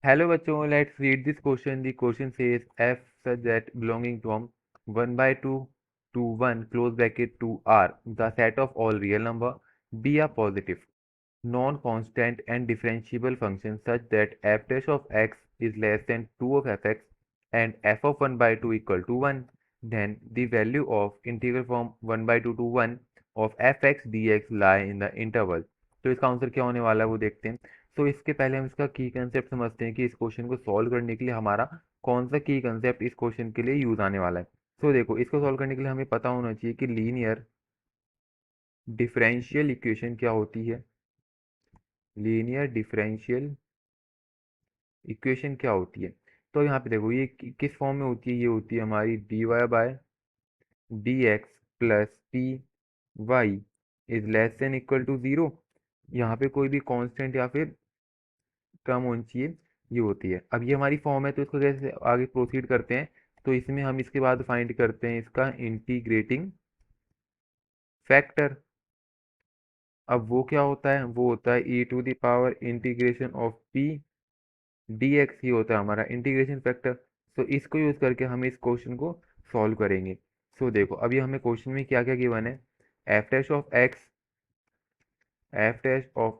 Hello बच्चों, let's read this question. The question says f such that belonging from 1 by 2 to 1 close bracket to R, the set of all real number be a positive, non-constant and differentiable function such that f dash of x is less than 2 of fx and f of 1 by 2 equal to 1. Then the value of integral from 1 by 2 to 1 of fx dx lie in the interval. तो इसका answer क्या होने वाला है वो देखते हैं। तो इसके पहले हम इसका की कंसेप्ट समझते हैं कि इस क्वेश्चन को सॉल्व करने के लिए हमारा कौन सा की कंसेप्ट इस क्वेश्चन के लिए यूज आने वाला है। तो देखो, इसको सॉल्व करने के लिए हमें पता होना चाहिए कि लीनियर डिफरेंशियल इक्वेशन क्या होती है। लीनियर डिफरेंशियल इक्वेशन क्या होती है? तो यहाँ पे देखो, ये किस फॉर्म में होती है? ये होती है हमारी D Y by D X plus P Y is less than equal to zero. यहाँ पे कोई भी कांस्टेंट या फिर टर्म होनी चाहिए, ये होती है। अब ये हमारी फॉर्म है, तो इसको कैसे आगे प्रोसीड करते हैं। तो इसमें हम इसके बाद फाइंड करते हैं इसका इंटीग्रेटिंग फैक्टर। अब वो क्या होता है? वो होता है e to the power integration of p d x, ही होता है हमारा इंटीग्रेशन फैक्टर। तो इसको यूज करके हम इस क्वेश्चन को सॉल्व करेंगे। सो देखो, अभी हमें क्वेश्चन में क्या क्या गिवन है। F dash of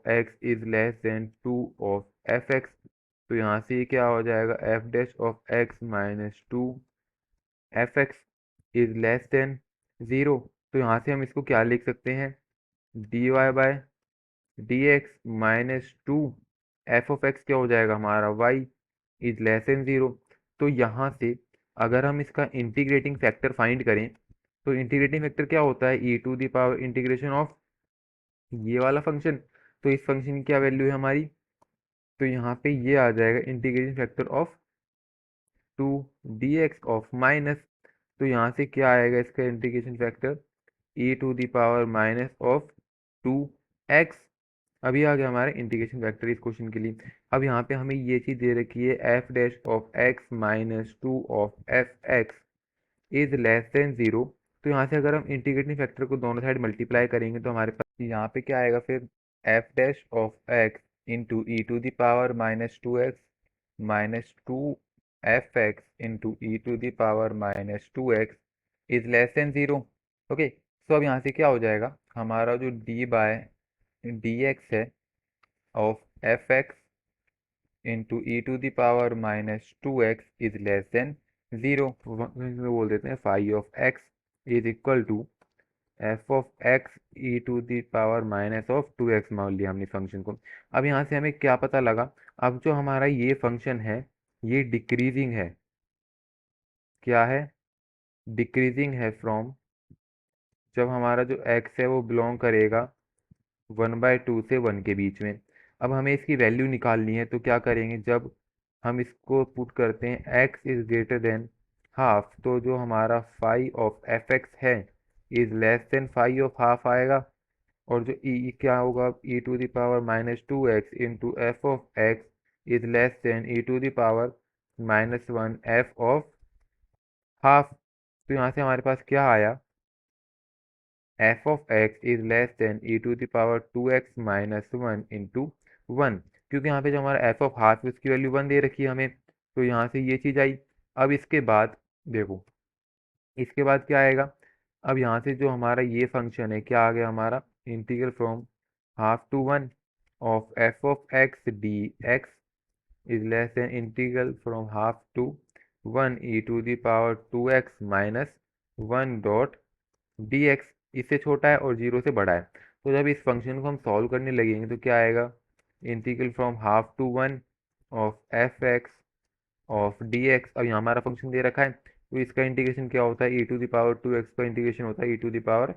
x is less than two of F X. तो यहाँ से ये क्या हो जाएगा? F dash of X minus two F X is less than zero. तो यहाँ से हम इसको क्या लिख सकते हैं? D Y by D X minus two F of X क्या हो जाएगा हमारा? Y is less than zero. तो यहाँ से अगर हम इसका इंटीग्रेटिंग फैक्टर फाइंड करें, तो इंटीग्रेटिंग फैक्टर क्या होता है? E to the power integration of ये वाला फंक्शन। तो इस फंक्शन की क्या वैल्यू है हमारी? तो यहाँ पे ये आ जाएगा integrating factor of two D X of minus. तो यहाँ से क्या आएगा इसका integration factor? E to the power minus of two X. अभी आ गया हमारा इंटीग्रेशन फैक्टर इस क्वेश्चन के लिए। अब यहाँ पे हमें ये चीज़ दे रखी है, F dash of X minus to of F X is less than zero. तो यहाँ से अगर हम इंटीग्रेटिंग फैक्टर को दोनों साइड मल्टीप्लाई करेंगे तो हमारे पास यहाँ पे क्या आएगा फिर? F dash of X into E to the power minus two x minus two F X into E to the power minus two X is less than zero. Okay, तो अब यहाँ से क्या हो जाएगा हमारा? जो डी बाय डी एक्स है of F X into E to the power minus two X is less than zero. बोल देते हैं phi of x is equal to F of X E to the power minus of two X मान लिया हमने function को। अब यहाँ से हमें क्या पता लगा? अब जो हमारा ये फंक्शन है, ये डिक्रीजिंग है। क्या है? डिक्रीजिंग है फ्रॉम, जब हमारा जो एक्स है वो बिलोंग करेगा 1/2 से 1 के बीच में। अब हमें इसकी वैल्यू निकालनी है, तो क्या करेंगे? जब हम इसको पुट करते हैं x is greater than half, तो जो हमारा फाई ऑफ एफ एक्स है is less than phi of half आएगा। और जो ई क्या होगा? E to the power minus two x into f of x is less than e to the power minus one f of half. तो यहाँ से हमारे पास क्या आया? F of x is less than e to the power two x minus one into one. क्योंकि यहाँ पे जो हमारा एफ ऑफ हाफ है उसकी वैल्यू वन दे रखी है हमें, तो यहाँ से ये चीज़ आई। अब इसके बाद देखो, इसके बाद क्या आएगा? अब यहाँ से जो हमारा ये फंक्शन है, क्या आ गया हमारा? Integral from half to one of F of x D x is less than integral from half to one E to the power two x minus one dot D X. इससे छोटा है और zero से बड़ा है। तो जब इस फंक्शन को हम सॉल्व करने लगेंगे तो क्या आएगा? Integral from half to one of F X of D X. अब यहाँ हमारा फंक्शन दे रखा है, तो इसका इंटीग्रेशन क्या होता है? E to the power two x का इंटीग्रेशन होता है e to the power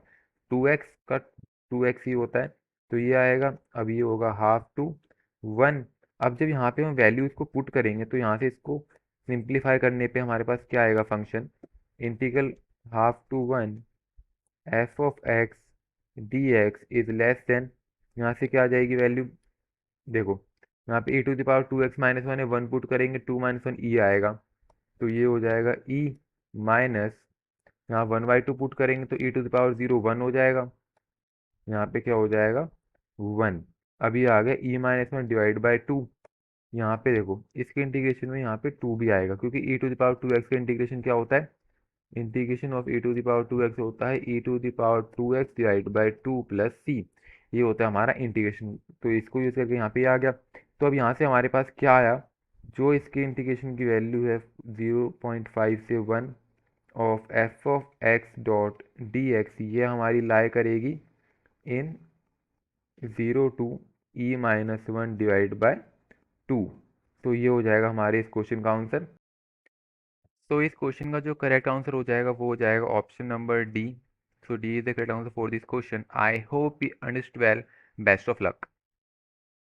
two x का टू एक्स ही होता है। तो ये आएगा, अब ये होगा हाफ टू वन। अब जब यहाँ पे हम वैल्यू इसको पुट करेंगे तो यहाँ से इसको सिंप्लीफाई करने पे हमारे पास क्या आएगा function? Integral half to one f of x D x is less than, यहाँ से क्या आ जाएगी वैल्यू? देखो, यहाँ पे e to the power two x minus one है, वन पुट करेंगे टू माइनस वन ई आएगा, तो ये हो जाएगा ई माइनस, यहाँ वन बाई टू पुट करेंगे तो e to the power zero one हो जाएगा, यहाँ पे क्या हो जाएगा? वन। अभी आ गया e minus one divide by two, यहाँ पे देखो इसके इंटीग्रेशन में यहाँ पे 2 भी आएगा, क्योंकि ई टू द पावर 2x का इंटीग्रेशन क्या होता है, integration of e to the power 2x होता है e to the power 2x divide by 2 plus c. ये होता है हमारा इंटीग्रेशन, तो इसको यूज़ करके यहाँ पे आ गया। तो अब यहाँ से हमारे पास क्या आया, जो इसके इंटीग्रेशन की वैल्यू है 0.5 से 1 of F of X dot D X, ये हमारी लाई करेगी in 0 to E minus 1 divide by 2। तो ये हो जाएगा हमारे इस क्वेश्चन का आंसर। तो इस क्वेश्चन का जो करेक्ट आंसर हो जाएगा वो हो जाएगा option number D. So D is the correct answer for this question. I hope you understood well. Best of luck.